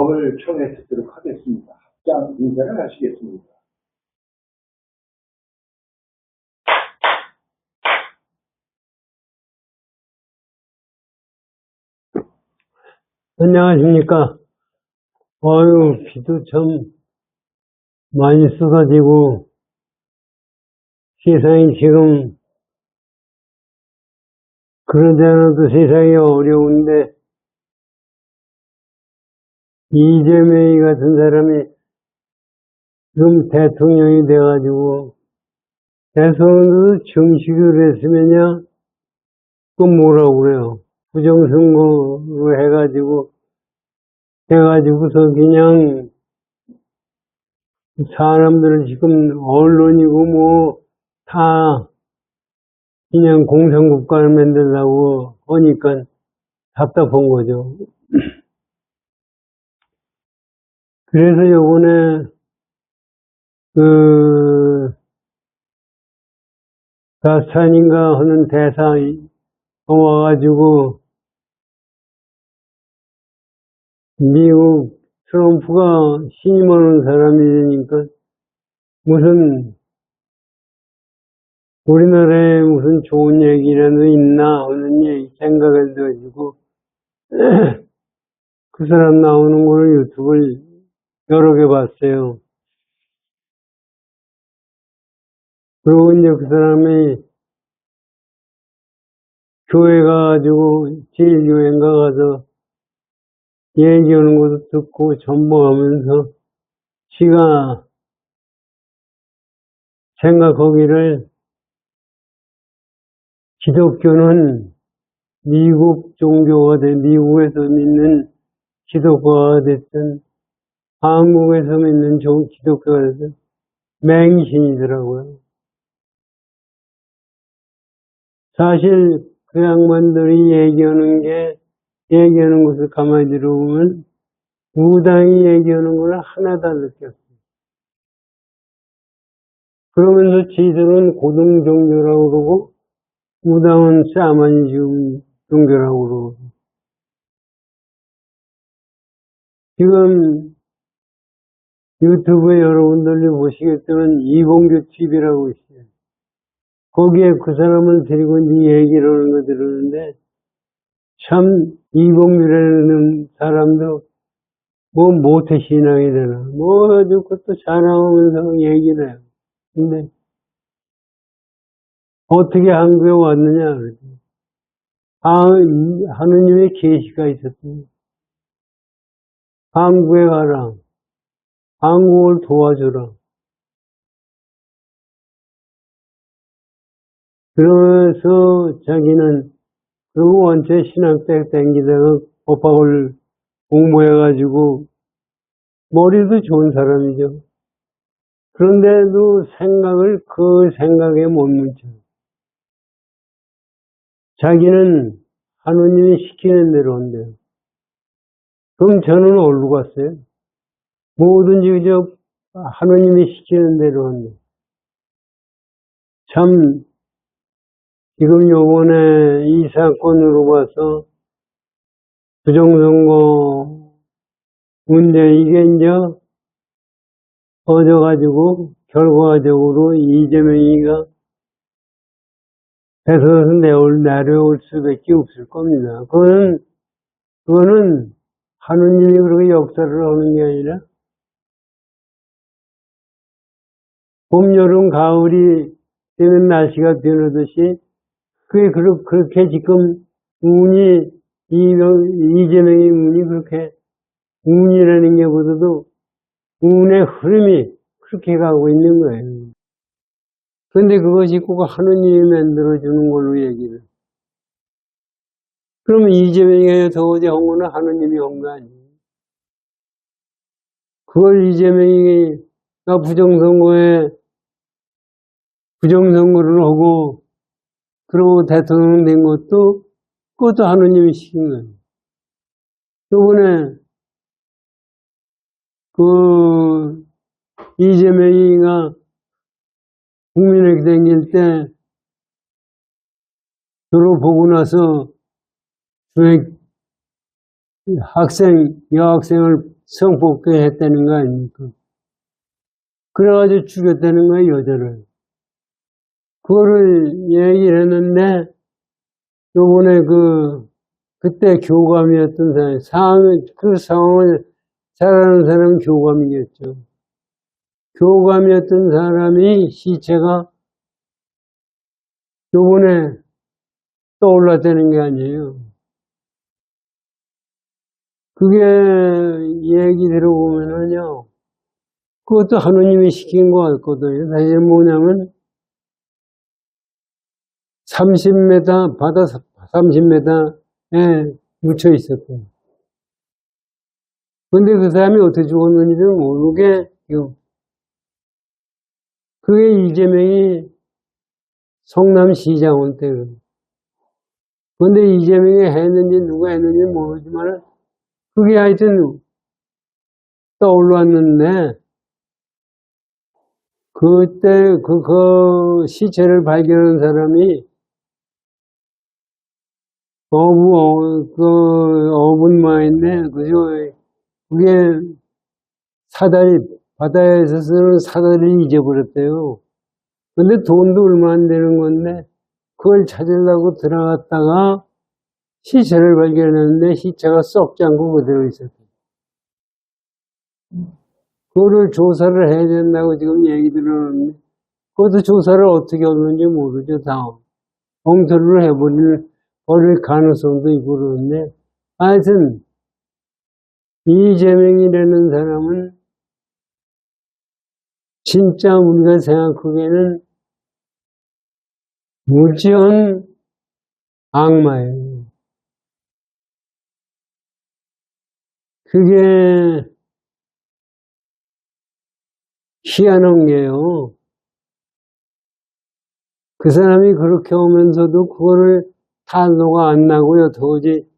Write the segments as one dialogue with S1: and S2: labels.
S1: 법을 청해 듣도록 하겠습니다. 합장 인사를 하시겠습니다.
S2: 안녕하십니까. 비도 참 많이 쏟아지고, 세상이 지금, 그러지 않아도 세상이 어려운데, 이재명이 같은 사람이 지금 대통령이 돼가지고, 대선도 정식으로 했으면야, 또 뭐라고 그래요. 부정선거로 해가지고서 그냥, 사람들을 지금 언론이고 뭐, 다, 그냥 공산국가를 만들려고 하니까 답답한 거죠. 그래서 요번에, 다스탄인가 하는 대사 와가지고, 미국 트럼프가 신임하는 사람이니까 무슨 우리나라에 무슨 좋은 얘기라도 있나 하는 생각을 가지고 그 사람 나오는 거를 유튜브를 여러 개 봤어요. 그리고 이제 그 사람이 교회 가가지고 제일교회인가 가서 얘기하는 것도 듣고 전부하면서 지가 생각하기를 기독교는 미국 종교가 미국에서 믿는 기독교가 됐든 한국에서 믿는 기독교가 됐든 맹신이더라고요. 사실 그 양반들이 얘기하는 것을 가만히 들어보면 무당이 얘기하는 걸 하나도 안 느꼈어요. 그러면서 지들은 고등 종교라고 그러고 무당은 샤머니즘 종교라고 그러고 지금 유튜브에 여러분들이 보시겠지만 이봉규 TV라고 있어요. 거기에 그 사람을 데리고 이제 얘기를 하는 거 들었는데 참 이봉규라는 사람도 뭐 모태신앙이 되나 뭐 아주 그것도 자랑하면서 얘기를 해요. 근데 어떻게 한국에 왔느냐 그러지. 하느님의 계시가 있었더니 한국에 가라. 한국을 도와주라. 그러면서 자기는 그리고 원체 신학대 땡기다가 법학을 공부해가지고 머리도 좋은 사람이죠. 그런데도 그 생각에 못 묻혀. 자기는 하느님이 시키는 대로 한대요. 그럼 저는 어디로 갔어요? 뭐든지 그저 하느님이 시키는 대로 한대요. 참 지금 요번에 이 사건으로 봐서 부정선거 문제 이게 이제 터져가지고 결과적으로 이재명이가 대선에서 내려올 수밖에 없을 겁니다. 그거는 하느님이 그렇게 역사를 하는 게 아니라 봄, 여름, 가을이 되면 날씨가 변하듯이 그게 그렇게 지금 이재명의 운이 그렇게 운이라는 게 보다도 운의 흐름이 그렇게 가고 있는 거예요. 그런데 그것이 꼭 하느님이 만들어주는 걸로 얘기를. 그러면 이재명이 더우지 한 거는 하느님이 한 거 아니에요. 그걸 이재명이 부정선거를 하고 그러고 대통령 된 그것도 하느님이 시킨 거예요. 요번에 이재명이가 국민에게 댕길 때 서로 보고 나서 여학생을 성폭행 했다는 거 아닙니까? 그래가지고 죽였다는 거예요, 여자를. 그거를 얘기를 했는데, 요번에 그때 교감이었던 그 상황을 잘 아는 사람은 교감이겠죠. 교감이었던 사람이 시체가 요번에 떠올랐다는 게 아니에요. 그게 얘기 들어보면은요, 그것도 하느님이 시킨 것 같거든요. 사실 뭐냐면, 30m, 바다 30m에 묻혀 있었고. 근데 그 사람이 어떻게 죽었는지는 모르게, 그게 이재명이 성남시장원 때. 근데 이재명이 했는지 누가 했는지 모르지만, 그게 하여튼 떠올랐는데, 그때 그 시체를 발견한 사람이 어분마인데, 그죠? 그게 바다에서 쓰는 사다리를 잊어버렸대요. 근데 돈도 얼마 안 되는 건데, 그걸 찾으려고 들어갔다가 시체를 발견했는데, 시체가 썩지 않고 그대로 있었대요. 그거를 조사를 해야 된다고 지금 얘기 들었는데, 그것도 조사를 어떻게 하는지 모르죠, 다. 엉터리로 버릴 가능성도 있고 그러는데, 하여튼, 이재명이라는 사람은 진짜 우리가 생각하기에는 무지한 악마예요. 그게 희한한 게요. 그 사람이 그렇게 오면서도 그거를 탄로가 안 나고요. 도저히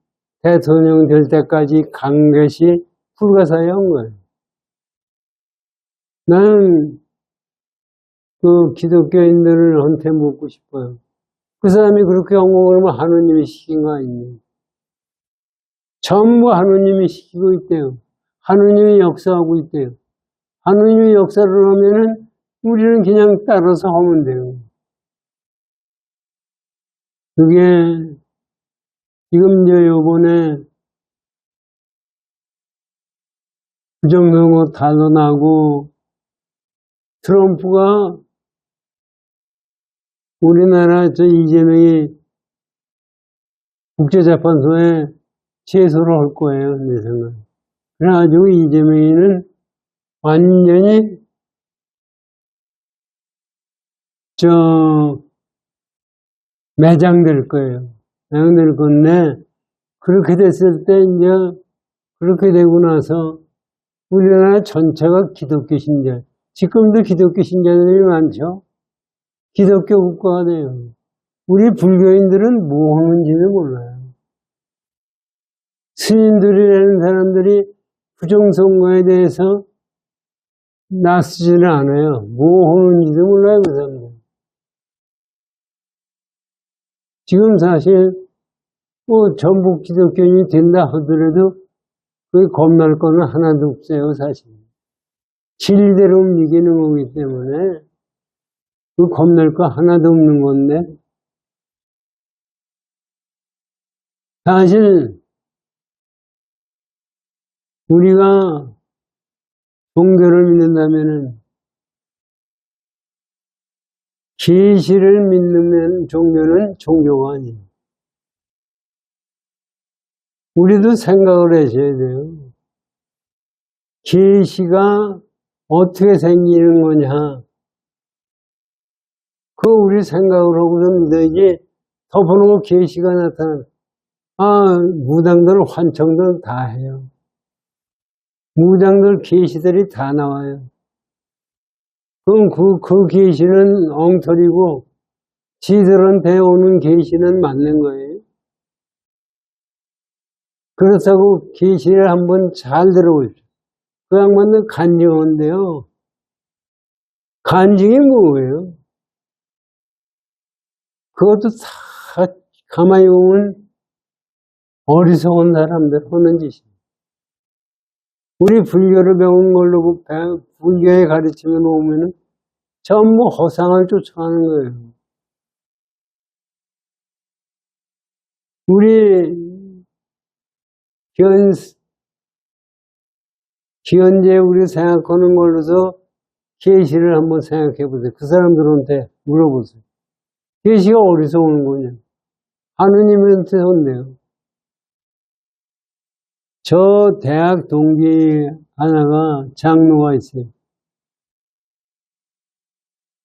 S2: 대통령 될 때까지 간 것이 불가사의한 거예요. 나는 그 기독교인들을 한테 묻고 싶어요. 그 사람이 그렇게 한 거 그러면 하느님이 시킨 거 아니에요? 전부 하느님이 시키고 있대요. 하느님이 역사하고 있대요. 하느님이 역사를 하면은 우리는 그냥 따라서 하면 돼요. 그게 지금 이제 요번에 부정선거 탄원하고 트럼프가 우리나라 이재명이 국제재판소에 제소를 할 거예요, 내 생각. 그래가지고 이재명이는 완전히 매장될 거예요. 매장될 건데, 그렇게 됐을 때 이제 그렇게 되고 나서 우리나라 전체가 기독교 신자, 지금도 기독교 신자들이 많죠. 기독교 국가가 돼요. 우리 불교인들은 뭐 하는지는 몰라요. 스님들이라는 사람들이 부정선거에 대해서 나서지는 않아요. 뭐 하는지도 몰라요, 그 사람들. 지금 사실 전부 기독교인이 된다 하더라도 그게 겁날 거는 하나도 없어요, 사실. 진리대로 움직이는 거기 때문에 그 겁날 거 하나도 없는 건데, 사실 우리가 종교를 믿는다면은 계시를 믿는 종교는 종교가 아니에요. 우리도 생각을 하셔야 돼요. 계시가 어떻게 생기는 거냐. 그거 우리 생각을 하고서 믿어야지 덮어놓고 계시가 나타나. 무당들, 환청들 다 해요. 무당들 계시들이 다 나와요. 그럼 그 계시는 엉터리고 지들한테 오는 계시는 맞는 거예요. 그렇다고 계시를 한번 잘 들어보십시오. 그 양반은 간증한데요. 간증이 뭐예요? 그것도 다 가만히 보면 어리석은 사람들 하는 짓이에요. 우리 불교를 배운 걸로 불교의 가르침을 보면은 전부 허상을 쫓아가는 거예요. 우리 현재 우리 생각하는 걸로서 계시를 한번 생각해 보세요. 그 사람들한테 물어보세요. 계시가 어디서 오는 거냐? 하느님한테 온대요. 저 대학 동기 하나가 장로가 있어요.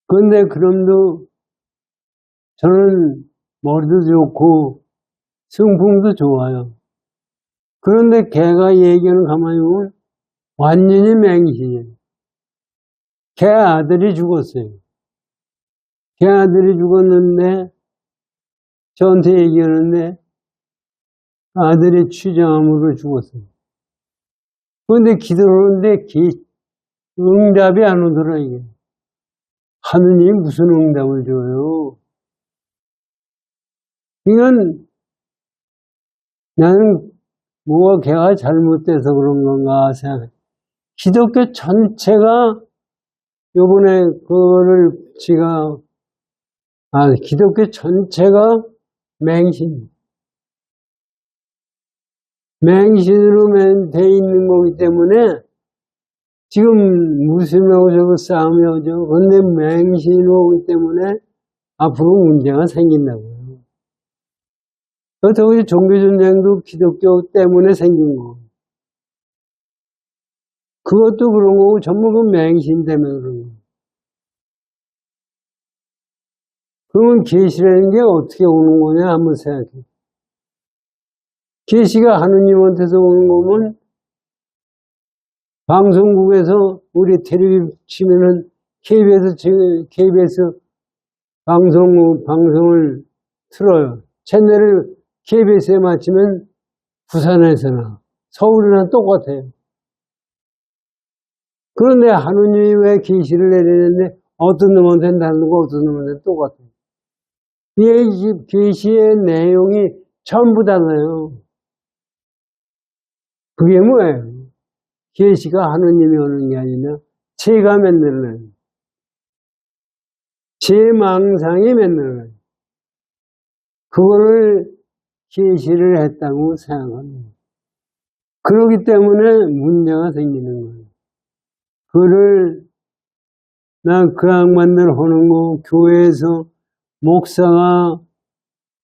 S2: 그런데 그럼도 저는 머리도 좋고 성품도 좋아요. 그런데 걔가 얘기하는 가만히 보면 완전히 맹신이에요. 걔 아들이 죽었어요. 걔 아들이 죽었는데 저한테 얘기하는데 아들이 취장암으로 죽었어요. 그런데 기도를 하는데 응답이 안 오더라 이게. 하느님이 무슨 응답을 줘요? 이건 나는 뭐가 걔가 잘못돼서 그런 건가 생각해. 기독교 전체가 요번에 그거를 기독교 전체가 맹신으로 돼 있는 거기 때문에 지금 무슬림하고 저거 싸움이 오죠. 그런데 맹신으로 오기 때문에 앞으로 문제가 생긴다고요. 더욱이 종교전쟁도 기독교 때문에 생긴 거. 그것도 그런 거고 전부 그 맹신 때문에 그런 거. 그러면 계시라는 게 어떻게 오는 거냐 한번 생각해. 계시가 하느님한테서 오는 거면 방송국에서 우리 텔레비전 치면은 KBS 방송을 틀어요. 채널을 KBS에 맞추면 부산에서나 서울이나 똑같아요. 그런데 하느님이 왜 계시를 내리는데 어떤 놈한테는 다르고 어떤 놈한테는 똑같아요. 이 계시의 내용이 전부 달라요. 그게 뭐예요? 계시가 하느님이 오는 게 아니라 제가 만들어요. 제 망상이 만들어요. 그거를 계시를 했다고 생각합니다. 그렇기 때문에 문제가 생기는 거예요. 그를 그 양반들 하는 거, 교회에서 목사가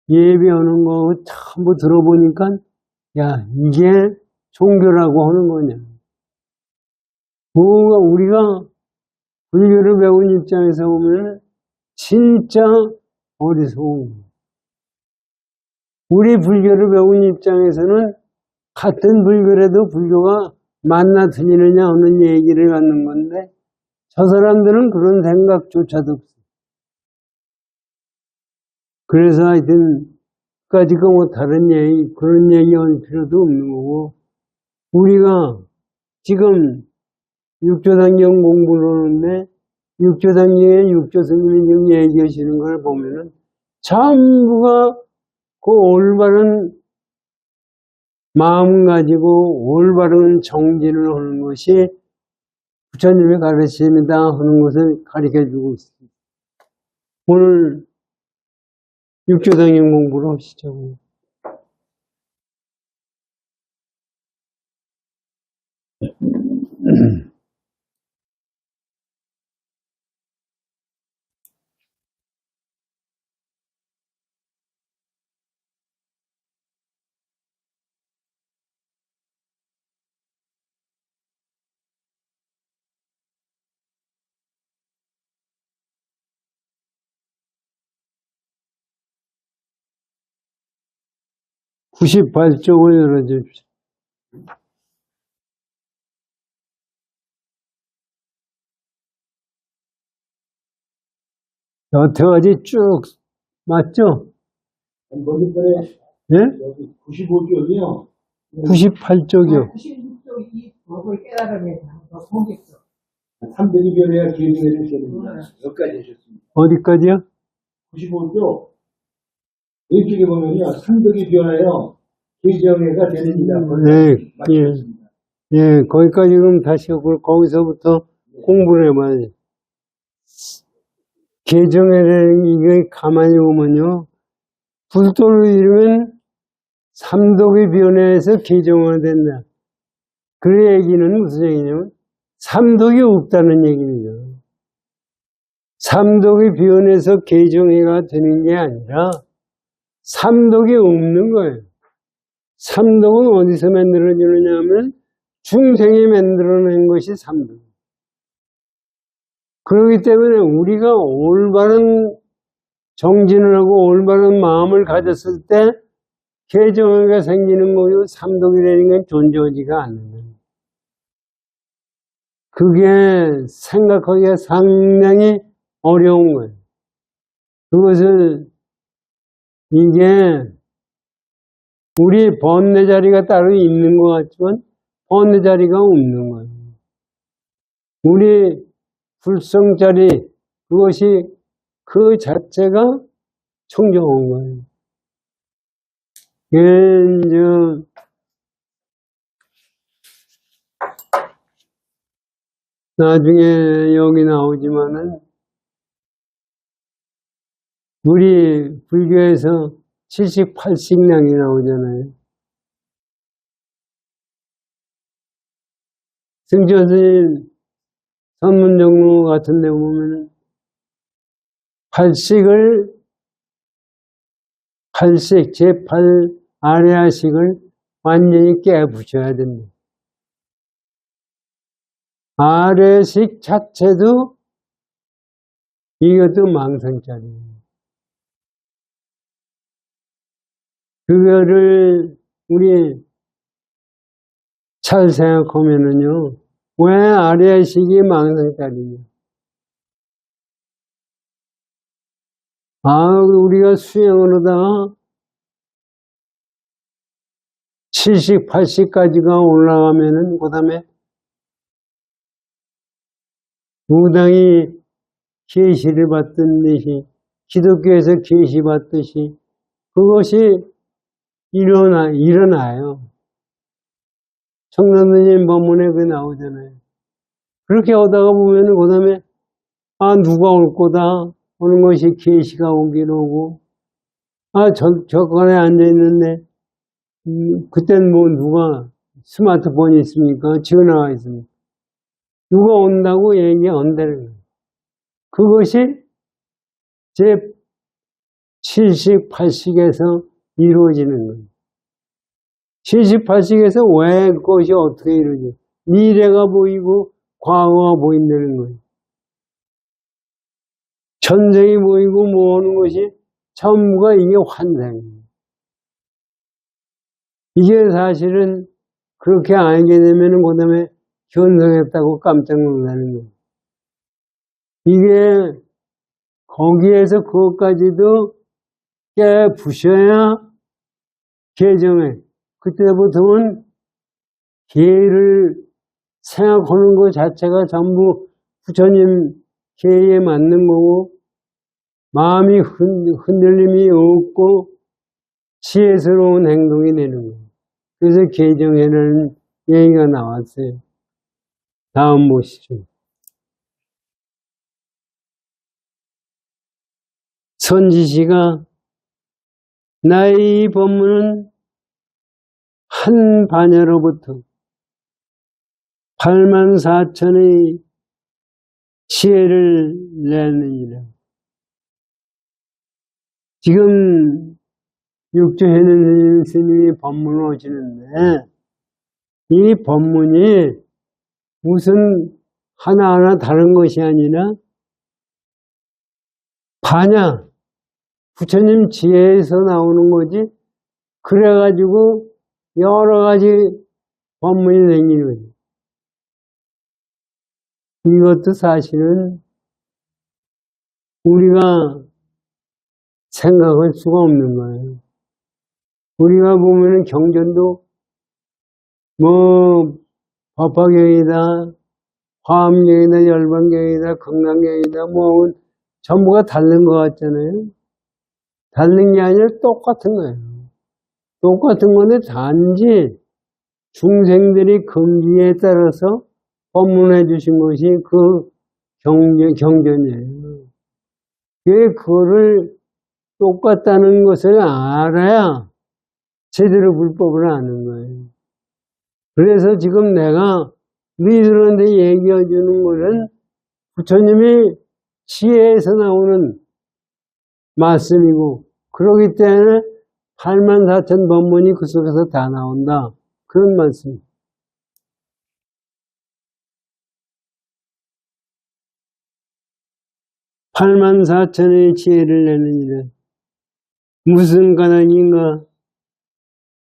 S2: 예배하는 거 전부 들어보니까 야 이게 종교라고 하는 거냐. 뭔가 우리가 불교를 배운 입장에서 보면 진짜 어리석은 거예요. 우리 불교를 배운 입장에서는 같은 불교라도 불교가 만나 틀리느냐 하는 얘기를 갖는 건데 저 사람들은 그런 생각조차도 없어요. 그래서 하여튼 까짓 거 뭐 다른 얘기 그런 얘기할 필요도 없는 거고 우리가 지금 육조단경 공부를 하는데 육조단경의 육조스님이 지금 얘기하시는 걸 보면은 전부가 그 올바른 마음 가지고 올바른 정진을 하는 것이 부처님의 가르침이다 하는 것을 가르쳐주고 있습니다. 오늘 육조단경 공부를 하시죠. (98쪽을) 열어주십시오. 여태까지 쭉 맞죠? 예?
S1: 95쪽이요.
S2: 98쪽이요.
S3: 96쪽이 법을 깨달으면서 공격적.
S1: 300이 변해야 계승을 해주셨습니다. 여기까지 하셨습니다.
S2: 어디까지요?
S1: 95쪽 왼쪽에 보면요. 300이 변하여 개정회가 되느니라.
S2: 네, 예, 거기까지 그럼 다시 거기서부터 공부를 해봐야지. 개정회라는 이게 가만히 보면요. 불도를 이루면 삼독의 변해에서 개정화된다. 그 얘기는 무슨 얘기냐면 삼독이 없다는 얘기입니다. 삼독이 변해서 개정회가 되는 게 아니라 삼독이 없는 거예요. 삼독은 어디서 만들어지느냐 하면 중생이 만들어낸 것이 삼독. 그렇기 때문에 우리가 올바른 정진을 하고 올바른 마음을 가졌을 때 개정회가 생기는 거요. 삼독이라는 건 존재하지가 않는 거예요. 그게 생각하기가 상당히 어려운 거예요. 그것을 이게 우리 번뇌 자리가 따로 있는 것 같지만 번뇌 자리가 없는 거예요. 우리 불성 자리 그것이 그 자체가 청정한 거예요. 이제 나중에 여기 나오지만은 우리 불교에서 78식량이 나오잖아요. 승천 스님 선문정로 같은 데 보면은 8식, 제8 아레아식을 완전히 깨부셔야 됩니다. 아레식 자체도 이것도 망상짜리예요. 그거를 우리 잘 생각하면은요, 왜 아레아식이 망상짜리냐? 우리가 수행을 하다가 7식, 8식까지가 올라가면은, 그 다음에 무당이 계시를 받던 듯이, 기독교에서 계시 받듯이, 그것이 일어나요. 청남도님 법문에 그 나오잖아요. 그렇게 하다가 보면은, 그 다음에, 누가 올 거다. 오는 것이 계시가 오기로 오고, 저간에 앉아있는데, 그땐 뭐 누가 스마트폰이 있습니까? 전화가 있습니까? 누가 온다고 얘기한다는 거예요. 그것이 제 7식, 8식에서 이루어지는 거예요. 7식, 8식에서 왜 그것이 어떻게 이루어지죠? 미래가 보이고 과거가 보인다는 거예요. 전생이 보이고 모으는 것이 전부가 이게 환상이에요. 이게 사실은 그렇게 알게 되면은 그 다음에 현성했다고 깜짝 놀라는 거예요. 이게 거기에서 그것까지도 깨부셔야 개정해. 그때부터는 계를 생각하는 것 자체가 전부 부처님 계에 맞는 거고 마음이 흔들림이 없고 지혜스러운 행동이 되는 거예요. 그래서 개정회라는 얘기가 나왔어요. 다음 보시죠. 선지시가 나의 법문은 한 반야로부터 84,000의 지혜를 내느니라. 지금 육조해는 스님이 법문을 하시는데 이 법문이 무슨 하나하나 다른 것이 아니라 반야, 부처님 지혜에서 나오는 거지 그래가지고 여러 가지 법문이 생기는 거죠. 이것도 사실은 우리가 생각할 수가 없는 거예요. 우리가 보면은 경전도 뭐 법화경이다, 화엄경이다, 열반경이다, 건강경이다 뭐 전부가 다른 것 같잖아요. 다른 게 아니라 똑같은 거예요. 똑같은 건데 단지 중생들이 금기에 따라서 법문해 주신 것이 그 경전이에요. 그거를 똑같다는 것을 알아야 제대로 불법을 아는 거예요. 그래서 지금 내가 너희들한테 얘기해 주는 것은 부처님이 지혜에서 나오는 말씀이고, 그러기 때문에 84,000 법문이 그 속에서 다 나온다. 그런 말씀. (84,000의) 지혜를 내느니라. 무슨 까닭인가?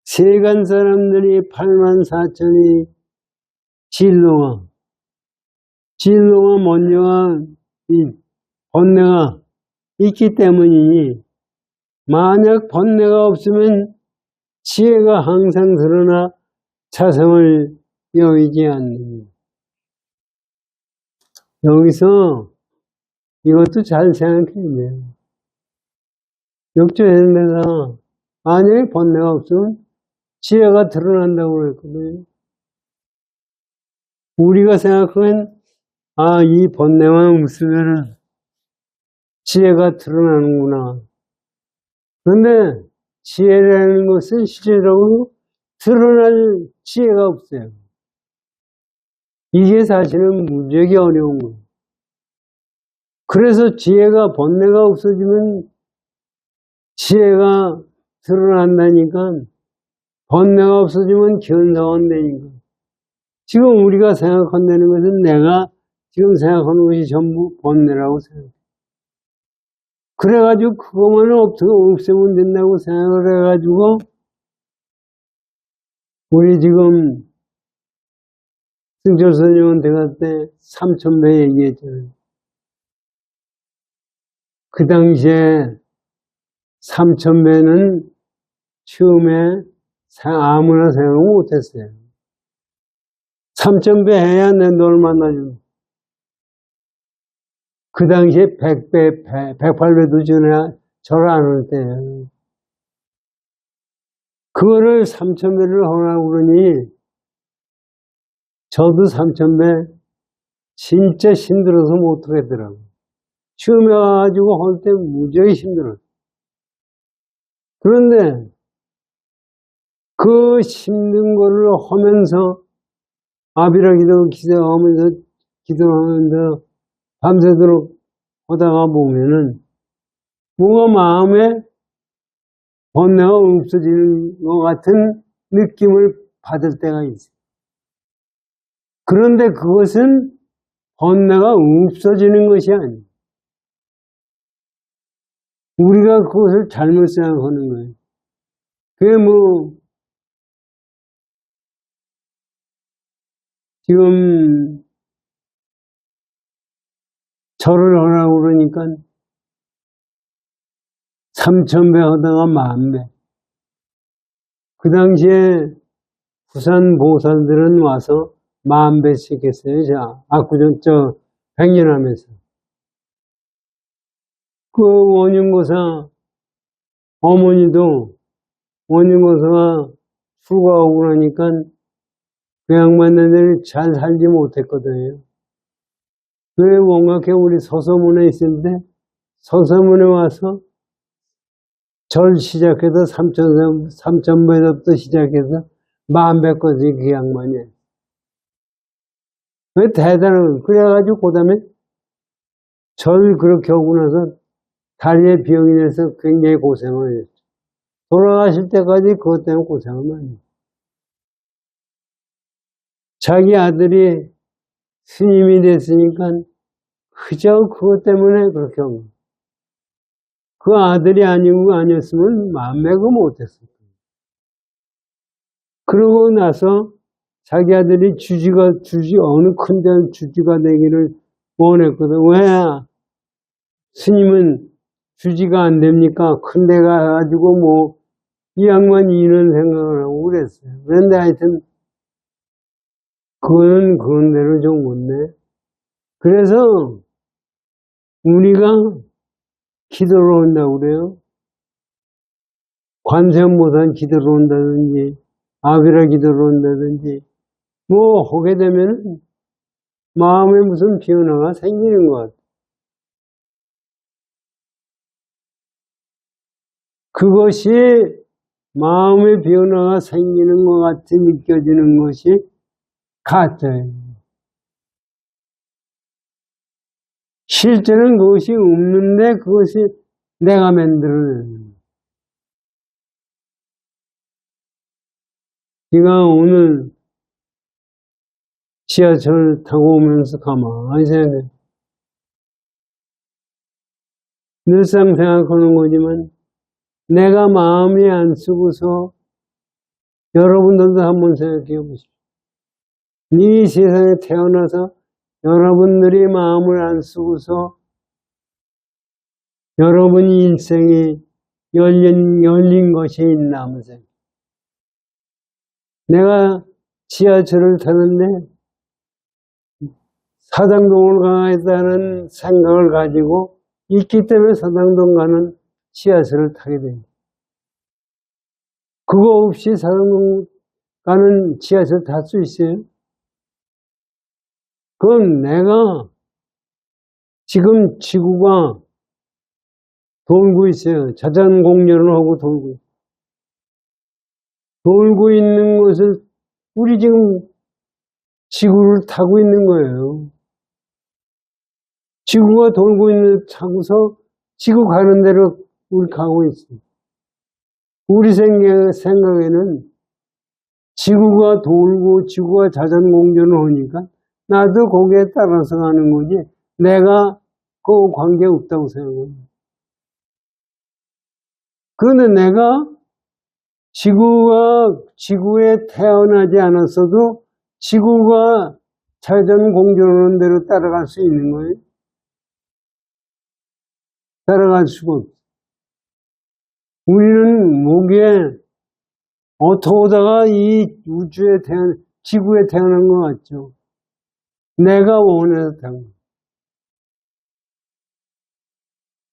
S2: 세간 사람들이 84,000의 진로가 먼저가 이 번뇌가 있기 때문이니, 만약 번뇌가 없으면 지혜가 항상 드러나 자성을 여의지 않는. 여기서 이것도 잘 생각해야 돼요. 역조해는 데서 만약에 번뇌가 없으면 지혜가 드러난다고 그랬거든요. 우리가 생각하면 이 번뇌만 없으면 지혜가 드러나는구나. 그런데 지혜라는 것은 실제로 드러날 지혜가 없어요. 이게 사실은 무지하게 어려운 거예요. 그래서 지혜가 번뇌가 없어지면 지혜가 드러난다니까, 번뇌가 없어지면 견성은 되니까. 지금 우리가 생각한다는 것은 내가 지금 생각하는 것이 전부 번뇌라고 생각해요. 그래가지고 그것만은 없애면 된다고 생각을 해가지고 우리 지금 승철 스님한테 갈 때 3000배 얘기했잖아요. 그 당시에 3000배는 처음에 아무나 생각 못했어요. 3000배 해야 내 널 만나주고. 그 당시에 100배, 108배도 전에 저를 안 할 때. 그거를 3000배를 하라고 그러니, 저도 3000배 진짜 힘들어서 못하겠더라고요. 처음에 와가지고 할 때 무지하게 힘들어요. 그런데 그 힘든 거를 하면서 아비라기도 기도하면서 밤새도록 하다가 보면은 뭔가 마음에 번뇌가 없어지는 것 같은 느낌을 받을 때가 있어요. 그런데 그것은 번뇌가 없어지는 것이 아니에요. 우리가 그것을 잘못 생각하는 거예요. 그게 지금 절을 하라고 그러니까 3000배 하다가 10,000배. 그 당시에 부산 보살들은 와서 10,000배씩 했어요. 저 백년하면서. 그 원윤고사 어머니도 원윤고사가 출가하고 그러니까 그 양반네들이 잘 살지 못했거든요. 왜 원각회 우리 서서문에 있을 때 서서문에 와서 절 시작해서 3000배부터 시작해서 10,000배까지 그 양반이. 왜 대단한, 그래가지고 그 다음에 절 그렇게 하고 나서 다리에 병이 돼서 굉장히 고생을 했죠. 돌아가실 때까지 그것 때문에 고생을 많이 했죠. 자기 아들이 스님이 됐으니까 그저 그것 때문에 그렇게 한 거예요. 그 아들이 아니었으면 10,000배가 못했을 거예요. 그러고 나서 자기 아들이 어느 큰 데 주지가 되기를 원했거든. 왜? 스님은 주지가 안 됩니까? 큰 데 가가지고 이 양반이 이런 생각을 하고 그랬어요. 그런데 하여튼, 그거는 그런 대로 좀 못네. 그래서, 우리가 기도를 한다고 그래요. 관세음보살 기도를 온다든지 아비라 기도를 온다든지 뭐 하게 되면 마음에 무슨 변화가 생기는 것 같아요. 그것이 마음의 변화가 생기는 것 같이 느껴지는 것이 가짜예요. 실제는 그것이 없는데 그것이 내가 만들어내는 거예요. 제가 오늘 지하철 타고 오면서 가만히 생각해. 늘상 생각하는 거지만 내가 마음이 안 쓰고서 여러분들도 한번 생각해 보십시오. 이 세상에 태어나서 여러분들이 마음을 안 쓰고서 여러분이 일생이 열린 것이 있나 하면 생각해. 내가 지하철을 타는데 사당동을 가겠다는 생각을 가지고 있기 때문에 사당동 가는 지하철을 타게 됩니다. 그거 없이 사당동 가는 지하철 탈 수 있어요? 그건 내가 지금 지구가 돌고 있어요. 자전공연을 하고 돌고 있는 것을 우리 지금 지구를 타고 있는 거예요. 지구가 돌고 있는 타고서 지구 가는 대로 우리 가고 있어요. 우리 생각에는 지구가 돌고 지구가 자전공전을 하니까 나도 거기에 따라서 가는 거지 내가 그 관계 없다고 생각합니다. 그런데 내가 지구에 태어나지 않았어도 지구가 자전공전하는 대로 따라갈 수 있는 거예요. 따라갈 수가 없어요. 우리는 목에 어떠다가 이 지구에 태어난 것 같죠. 내가 원해서 태어난 거예요.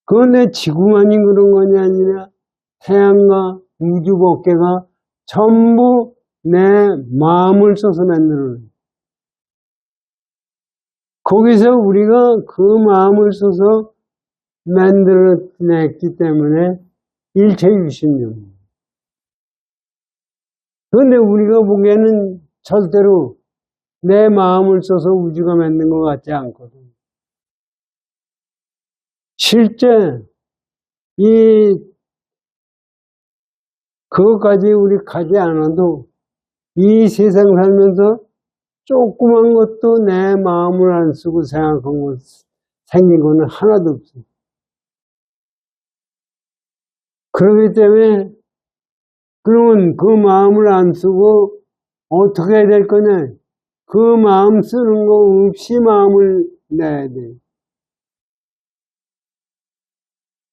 S2: 그런데 지구만이 그런 것이 아니라 태양과 우주 법계가 전부 내 마음을 써서 만들어요. 거기서 우리가 그 마음을 써서 만들어냈기 때문에 일체유심입니다. 그런데 우리가 보기에는 절대로 내 마음을 써서 우주가 만든 것 같지 않거든. 실제 그것까지 우리 가지 않아도 이 세상 살면서 조그만 것도 내 마음을 안 쓰고 생각한 것 생긴 거는 하나도 없어요. 그렇기 때문에 그러면 그 마음을 안 쓰고 어떻게 해야 될 거냐? 그 마음 쓰는 거 없이 마음을 내야 돼.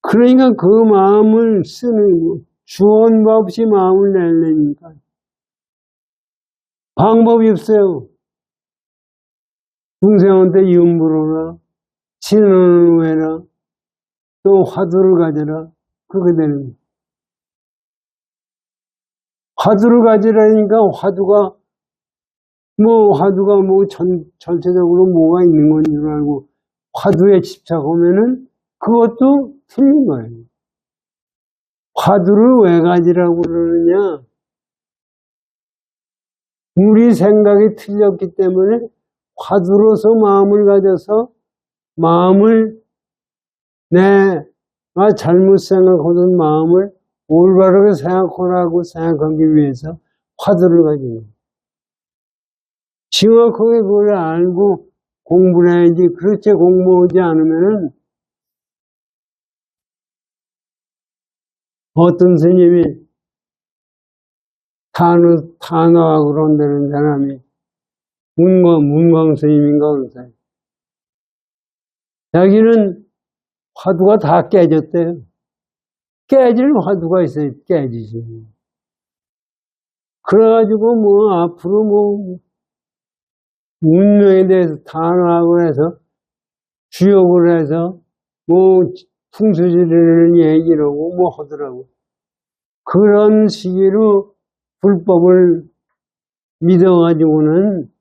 S2: 그러니까 그 마음을 쓰는 거 주원 바 없이 마음을 내려니까 방법이 없어요. 중생한테 윤부로라, 친언을 해라, 또 화두를 가져라. 그렇게 되는 거예요. 화두를 가지라니까 화두가 전체적으로 뭐가 있는 건 줄 알고 화두에 집착하면은 그것도 틀린 거예요. 화두를 왜 가지라고 그러느냐? 우리 생각이 틀렸기 때문에 화두로서 마음을 가져서 마음을 내가 잘못 생각하던 마음을 올바르게 생각하라고 생각하기 위해서 화두를 가지는 거예요. 정확하게 그걸 알고 공부를 해야지. 그렇게 공부하지 않으면은 어떤 스님이 탄화하고 그런다는 사람이 문광 스님인가 그러세요. 자기는 화두가 다 깨졌대요. 깨질 화두가 있어요. 깨지지. 그래가지고 앞으로 운명에 대해서 탄화하고 해서 주역을 해서 풍수지리를 얘기를 하고 하더라고. 그런 시기로 불법을 믿어가지고는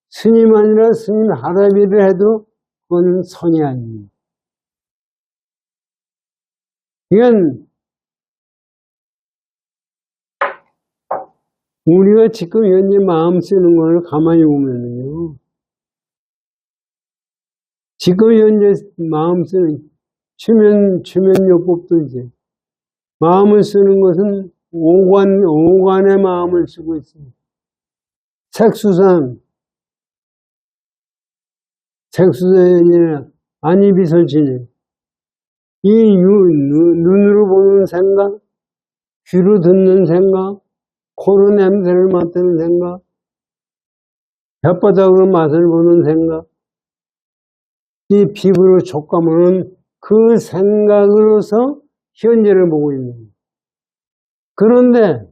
S2: 스님 아니라 스님 할아비를 해도 그건 선이 아닙니다. 이건 우리가 지금 현재 마음 쓰는 걸 가만히 보면은요, 지금 현재 마음 쓰는 최면요법도 이제 마음을 쓰는 것은 오관의 마음을 쓰고 있습니다. 색수상, 색수상이나 안이비설진이 이 눈으로 보는 생각, 귀로 듣는 생각, 코로 냄새를 맡는 생각, 혓바닥으로 맛을 보는 생각, 이 피부로 촉감하는 그 생각으로서 현재를 보고 있는 거예요. 그런데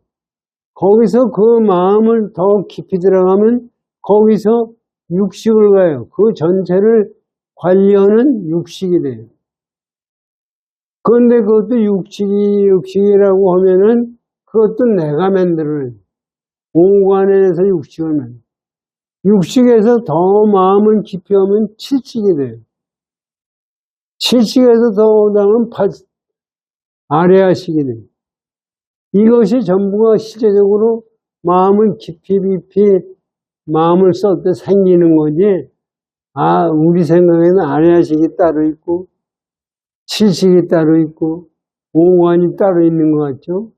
S2: 거기서 그 마음을 더 깊이 들어가면 거기서 육식을 가요. 그 전체를 관리하는 육식이 돼요. 그런데 그것도 육식이라고 하면은 그것도 내가 만들어요. 오관에서 육식을 만들어요. 육식에서 더 마음을 깊이 하면 칠식이 돼요. 칠식에서 더 오다면 아래아식이 돼요. 이것이 전부가 실제적으로 마음을 깊이 마음을 쓸 때 생기는 거지. 아, 우리 생각에는 아래아식이 따로 있고 칠식이 따로 있고 오관이 따로 있는 것 같죠?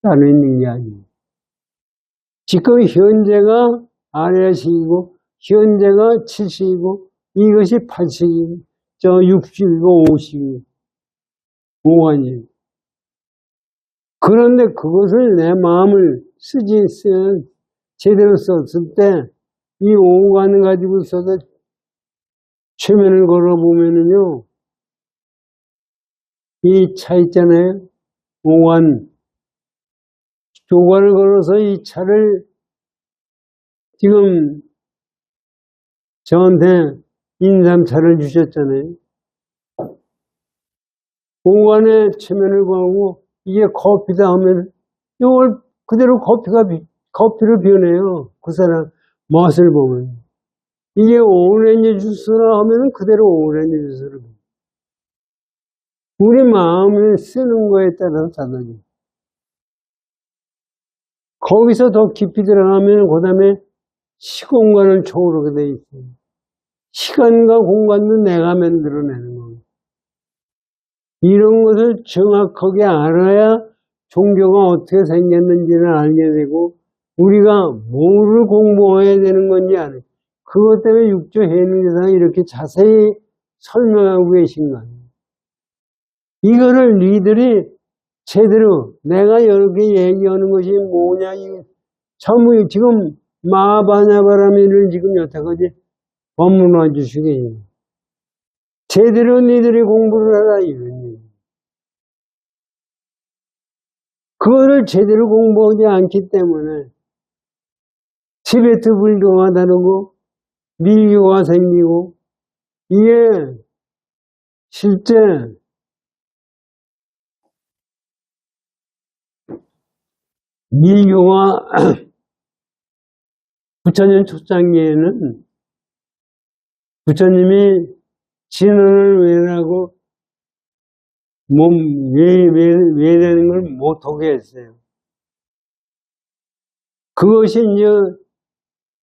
S2: 따로 있는 게 아니에요. 지금 현재가 아래아식이고 현재가 칠식이고 이것이 팔식이고 육식이고 오식이고 오관이에요. 그런데 그것을 내 마음을 제대로 썼을 때 이 오관을 가지고 써서 최면을 걸어보면은요, 이 차 있잖아요. 오관을 걸어서 이 차를 지금 저한테 인삼차를 주셨잖아요. 오관에 최면을 구하고 이게 커피다 하면 이걸 그대로 커피로 변해요. 그 사람 맛을 보면. 이게 오렌지 주스라 하면 그대로 오렌지 주스를 보면. 우리 마음을 쓰는 거에 따라서 달라져요. 거기서 더 깊이 들어가면 그 다음에 시공간을 초월하게 돼 있어요. 시간과 공간도 내가 만들어내는 거예요. 이런 것을 정확하게 알아야 종교가 어떻게 생겼는지를 알게 되고 우리가 뭐를 공부해야 되는 건지 알아요. 그것 때문에 육조 해능대상이 이렇게 자세히 설명하고 계신 거예요. 이거를 니들이 제대로 내가 이렇게 얘기하는 것이 뭐냐, 전부 지금 마바냐바라미를 지금 여태까지 법문화 주시게 제대로 니들이 공부를 하라 이런 얘기. 그거를 제대로 공부하지 않기 때문에 티베트 불교가 다르고 밀교가 생기고 이게 실제 밀교가 부처님 초창기에는 부처님이 진언을 외라고 외라는 걸 못하게 했어요. 그것이 이제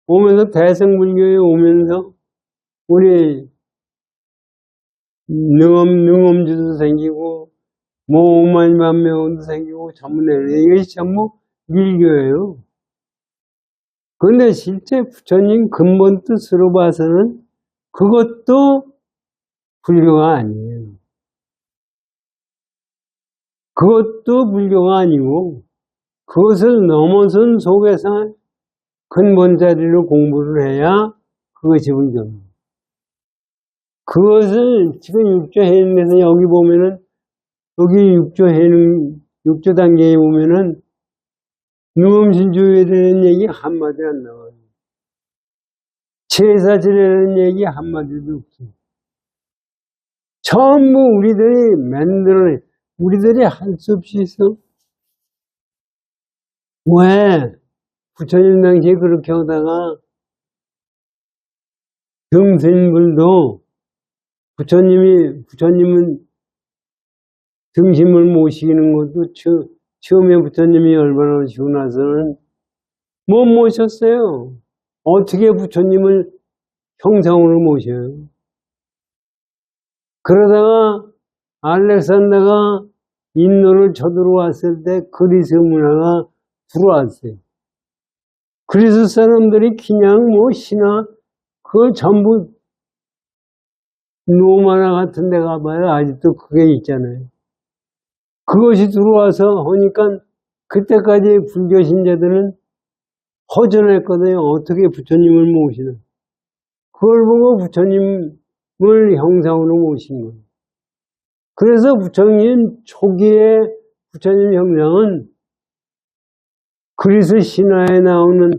S2: 오면서 대승불교에 오면서 우리 능엄주도 생기고 오만만명도 생기고 전문에 이것이 전부 밀교예요. 그런데 실제 부처님 근본 뜻으로 봐서는 그것도 불교가 아니에요. 그것도 불교가 아니고 그것을 넘어선 속에서 근본 자리로 공부를 해야 그것이 불교입니다. 그것을 지금 육조 해능에서 여기 보면은 여기 육조 단계에 보면은 능엄신주에 대한 얘기 한마디 안 나와요. 제사지라는 얘기 한마디도 없어요. 전부 우리들이 우리들이 할 수 없이 있어. 왜 부처님 당시에 그렇게 하다가 등신불도 부처님은 등심을 모시는 것도 처음에 부처님이 열반하시고 나서는 못 모셨어요. 어떻게 부처님을 형상으로 모셔요? 그러다가 알렉산더가 인도를 쳐들어왔을 때 그리스 문화가 들어왔어요. 그리스 사람들이 그냥 뭐 신화 그거 전부 로마나 같은 데 가봐요. 아직도 그게 있잖아요. 그것이 들어와서 하니까 그때까지 불교 신자들은 허전했거든요. 어떻게 부처님을 모시나. 그걸 보고 부처님을 형상으로 모신 거예요. 그래서 부처님 초기에 부처님 형상은 그리스 신화에 나오는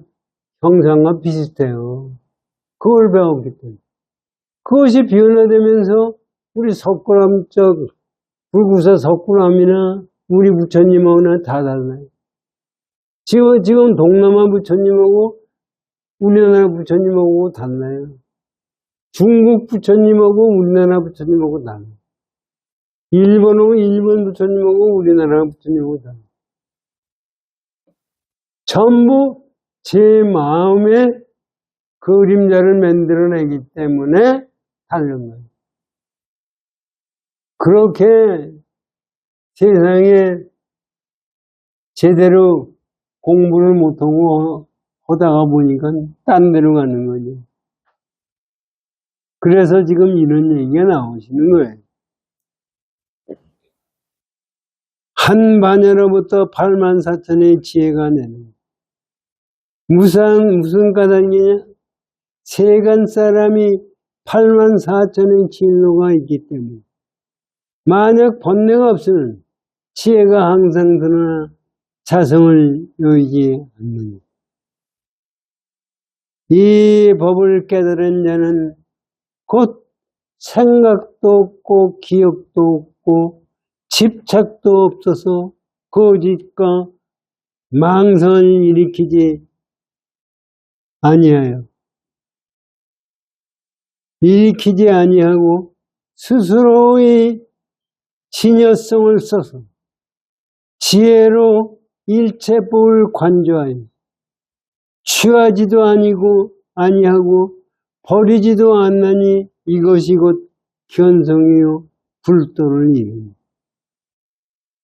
S2: 형상과 비슷해요. 그걸 배웠기 때문에. 그것이 변화되면서 우리 석굴암적 불구사 석굴암이나 우리 부처님하고는 다 달라요. 지금 동남아 부처님하고 우리나라 부처님하고 달라요. 중국 부처님하고 우리나라 부처님하고 달라요. 일본하고 일본 부처님하고 우리나라 부처님하고 달라요. 전부 제 마음에 그림자를 만들어내기 때문에 다른 거예요. 그렇게 세상에 제대로 공부를 못하고 하다가 보니까 딴 데로 가는 거죠. 그래서 지금 이런 얘기가 나오시는 거예요. 한 반야로부터 84,000의 지혜가 내는 무슨 까닭이냐? 세간 사람이 84,000의 진로가 있기 때문에 만약 번뇌가 없으면 지혜가 항상 드러나 자성을 여의지 않느니 이 법을 깨달은 자는 곧 생각도 없고 기억도 없고 집착도 없어서 거짓과 망상을 일으키지 아니하여 일으키지 아니하고 스스로의 진여성을 써서 지혜로 일체법을 관조하여 취하지도 아니하고 버리지도 않나니 이것이 곧 견성이요 불도를 이루니.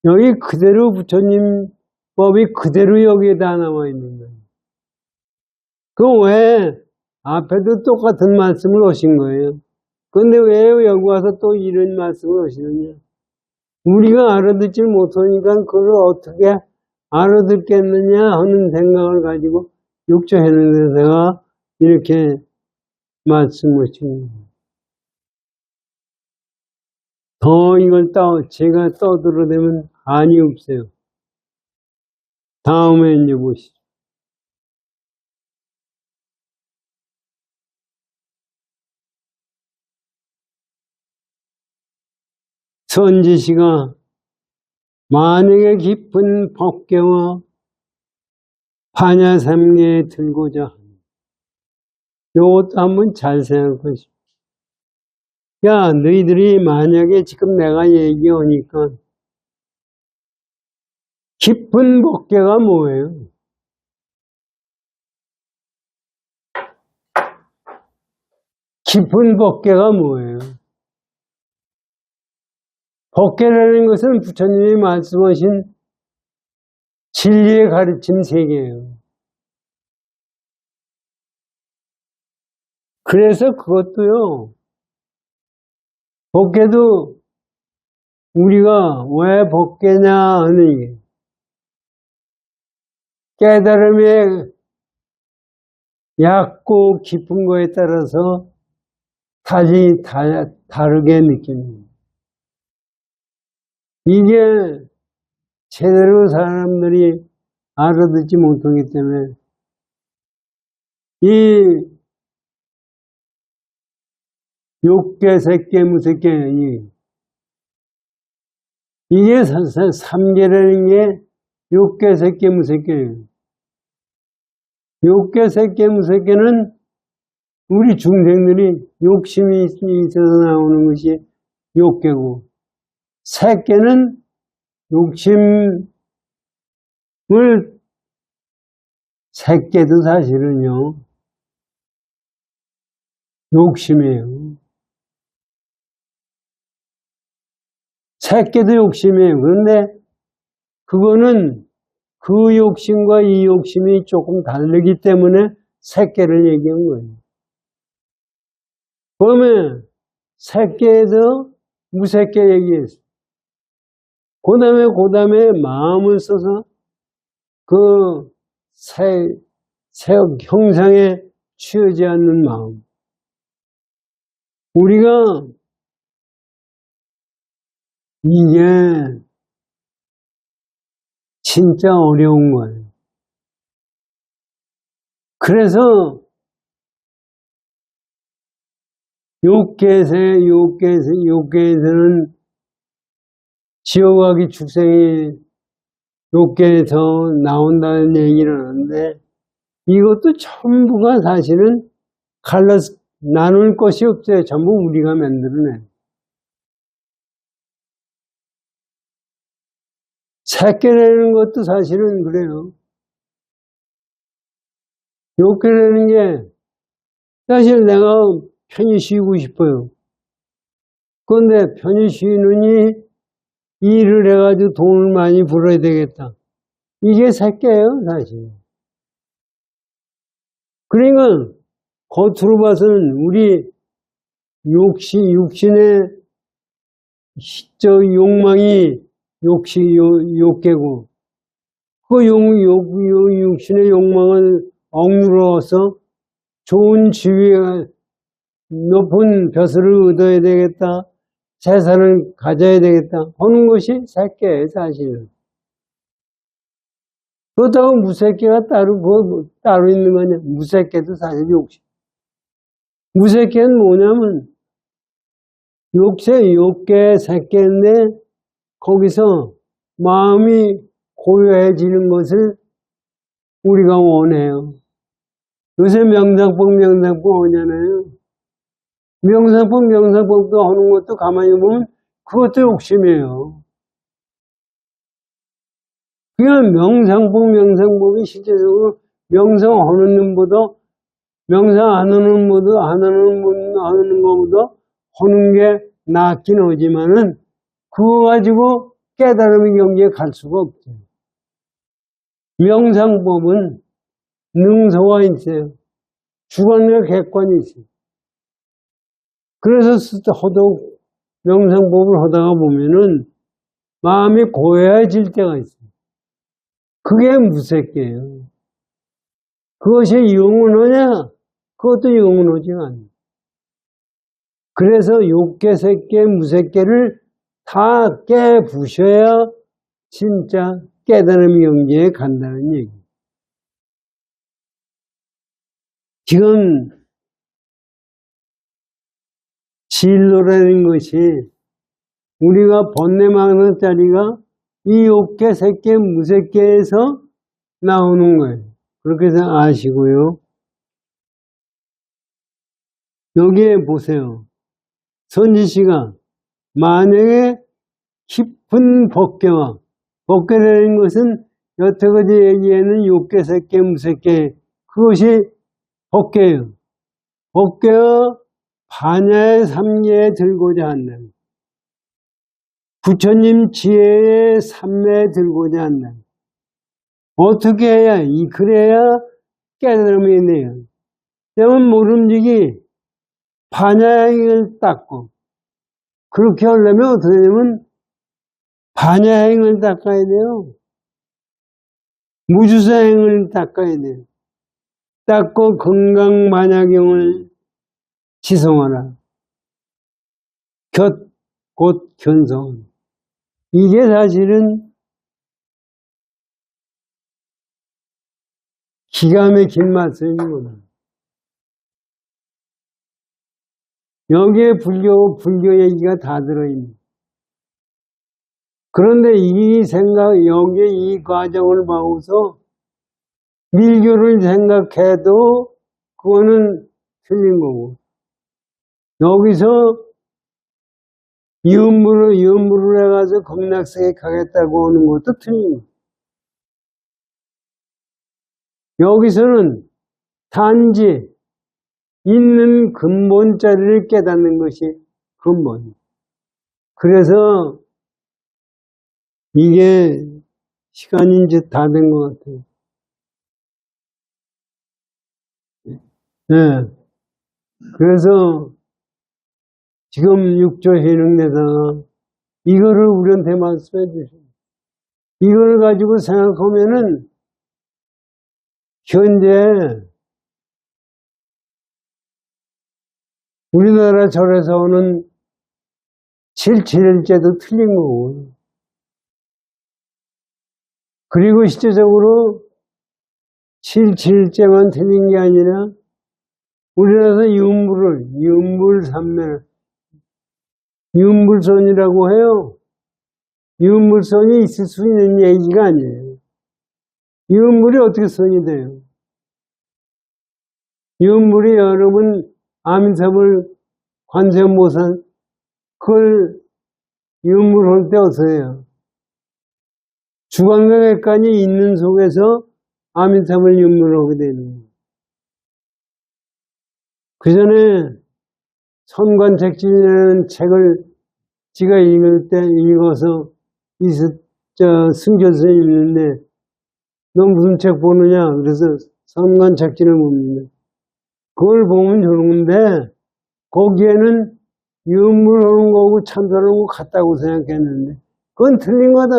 S2: 여기 그대로 부처님 법이 그대로 여기에다 남아 있는 거예요. 그 왜 앞에도 똑같은 말씀을 하신 거예요. 그런데 왜 여기 와서 또 이런 말씀을 하시느냐? 우리가 알아듣지 못하니까 그걸 어떻게 알아듣겠느냐 하는 생각을 가지고 육조하는 데다가 이렇게 말씀하신 거예요. 더 이걸 제가 떠들어대면 한이 없어요. 다음에 이제 보시죠. 선지시가 만약에 깊은 법계와 반야삼계에 들고자 하는 이것도 한번 잘 생각하십시오. 야, 너희들이 만약에 지금 내가 얘기하니까 깊은 법계가 뭐예요? 깊은 법계가 뭐예요? 법계라는 것은 부처님이 말씀하신 진리의 가르침 세계예요. 그래서 그것도요, 법계도 우리가 왜 법계냐 하는 게 깨달음의 얕고 깊은 거에 따라서 다르게 느낍니다. 이게 제대로 사람들이 알아듣지 못하기 때문에 이 육계, 색계, 무색계 이게 삼계라는 게 육계, 색계, 무색계예요. 욕계, 색계, 무색계는 우리 중생들이 욕심이 있어서 나오는 것이 욕계고, 색계는 욕심을, 색계도 사실은요, 욕심이에요. 색계도 욕심이에요. 그런데 그거는 그 욕심과 이 욕심이 조금 다르기 때문에 색계를 얘기한 거예요. 그러면 색계에서 무색계 얘기했어요. 그 다음에 마음을 써서 그 색 형상에 취하지 않는 마음. 우리가 이게 진짜 어려운 거예요. 그래서 욕계에서는 지옥하기 축생이 욕계에서 나온다는 얘기를 하는데, 이것도 전부가 사실은 나눌 것이 없어요. 전부 우리가 만들어내. 색계라는 것도 사실은 그래요. 욕계라는 게 사실 내가 편히 쉬고 싶어요. 그런데 편히 쉬느니 일을 해가지고 돈을 많이 벌어야 되겠다. 이게 색계예요, 사실. 그러니까 겉으로 봐서는 우리 육신의 욕망이 욕계고, 그 육신의 욕망을 억누러서 좋은 지위에 높은 벼슬을 얻어야 되겠다, 재산을 가져야 되겠다 하는 것이 색계예요, 사실은. 그렇다고 무색계가 따로 있는 거냐? 무색계도 사실 욕심. 무색계는 뭐냐면 욕계, 색계인데 거기서 마음이 고요해지는 것을 우리가 원해요. 요새 명상법 하잖아요. 명상법도 하는 것도 가만히 보면 그것도 욕심이에요. 그냥 명상법이 실제적으로 명상하는 놈보다 명상 안 하는 것보다 하는 게 낫긴 하지만은 그거 가지고 깨달음의 경지에 갈 수가 없죠. 명상법은 능소가 있어요. 주관과 객관이 있어요. 그래서 명상법을 하다가 보면은 마음이 고요해질 때가 있어요. 그게 무색계예요. 그것이 영원하냐? 그것도 영원하지 않아요. 그래서 욕계, 색계, 무색계를 다 깨부셔야 진짜 깨달음 경지에 간다는 얘기예요. 지금 진로라는 것이 우리가 번뇌망상짜리가 이 욕계, 색계, 무색계에서 나오는 거예요. 그렇게 해서 아시고요. 여기에 보세요. 선지씨가 만약에 깊은 법계라는 것은 여태까지 얘기하는 욕계, 색계, 무색계, 그것이 법계예요. 법계와 반야의 삼계에 들고자 한다는, 부처님 지혜의 삼매에 들고자 한다는. 어떻게 해야, 그래야 깨달음이 있네요. 때문 모름지기 반야행을 닦고, 그렇게 하려면 어떻게 되면 반야행을 닦아야 돼요. 무주사행을 닦아야 돼요. 닦고 건강만야경을 지성하라. 곧 견성. 이게 사실은 기가 막힌 말씀입니다. 여기에 불교 얘기가 다 들어있는. 그런데 여기에 이 과정을 봐서 밀교를 생각해도 그거는 틀린 거고, 여기서 유물을 해가지고 극락세계 가겠다고 하는 것도 틀린 거고, 여기서는 단지 있는 근본 자리를 깨닫는 것이 근본. 그래서 이게 시간이 이제 다 된 것 같아요. 네. 그래서 지금 육조 해능대사가 이거를 우리한테 말씀해 주셔요. 이걸 가지고 생각하면은 현재 우리나라 절에서 오는 7.7일째도 틀린 거고, 그리고 실제적으로 7.7일째만 틀린 게 아니라 우리나라에서 윤불선이라고 해요. 윤불선이 있을 수 있는 얘기가 아니에요. 윤불이 어떻게 선이 돼요? 윤불이 여러분 아민사불 관세음보살 그걸 윤불할 때 어떻게 해요? 주관각액관이 있는 속에서 아민사불 윤불하게 되는 거예요. 그 전에 선관책진이라는 책을 지가 읽어서 승교수에 읽는데 너 무슨 책 보느냐? 그래서 선관책진을 봅니다. 그걸 보면 좋은데 거기에는 유물하는 거고 참선하는 거 같다고 생각했는데 그건 틀린 거다.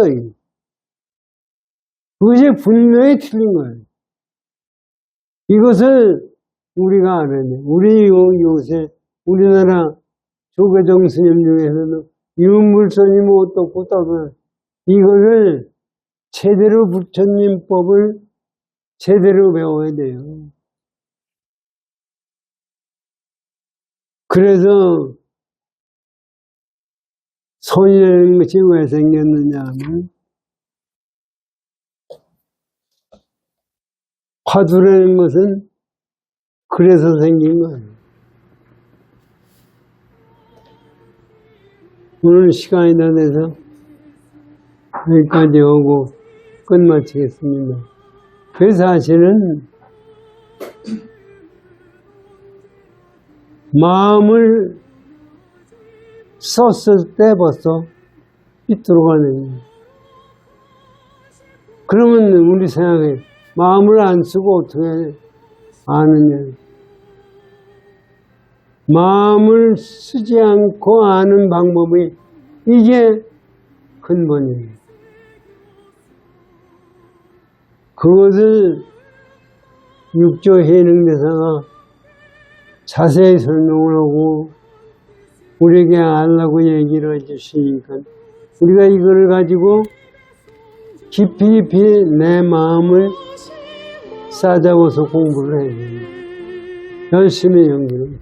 S2: 그것이 분명히 틀린 거예요. 이것을 우리가 알아야 돼. 우리 요새 우리나라 조계종 스님 중에서는 유물선이 뭐 어떻고 떠서 이거를 제대로 부처님법을 제대로 배워야 돼요. 그래서 선이라는 것이 왜 생겼느냐 하면 화두라는 것은 그래서 생긴 거예요. 오늘 시간이 다 돼서 여기까지 오고 끝마치겠습니다. 그 사실은 마음을 썼을 때 벌써 삐뚤어가는 거예요. 그러면 우리 생각해, 마음을 안 쓰고 어떻게 아느냐. 마음을 쓰지 않고 아는 방법이 이게 근본이에요. 그것을 육조 해능대사가 자세히 설명을 하고 우리에게 알라고 얘기를 해주시니까 우리가 이거를 가지고 깊이 내 마음을 싸잡아서 공부를 해야 돼요. 열심히 연기를.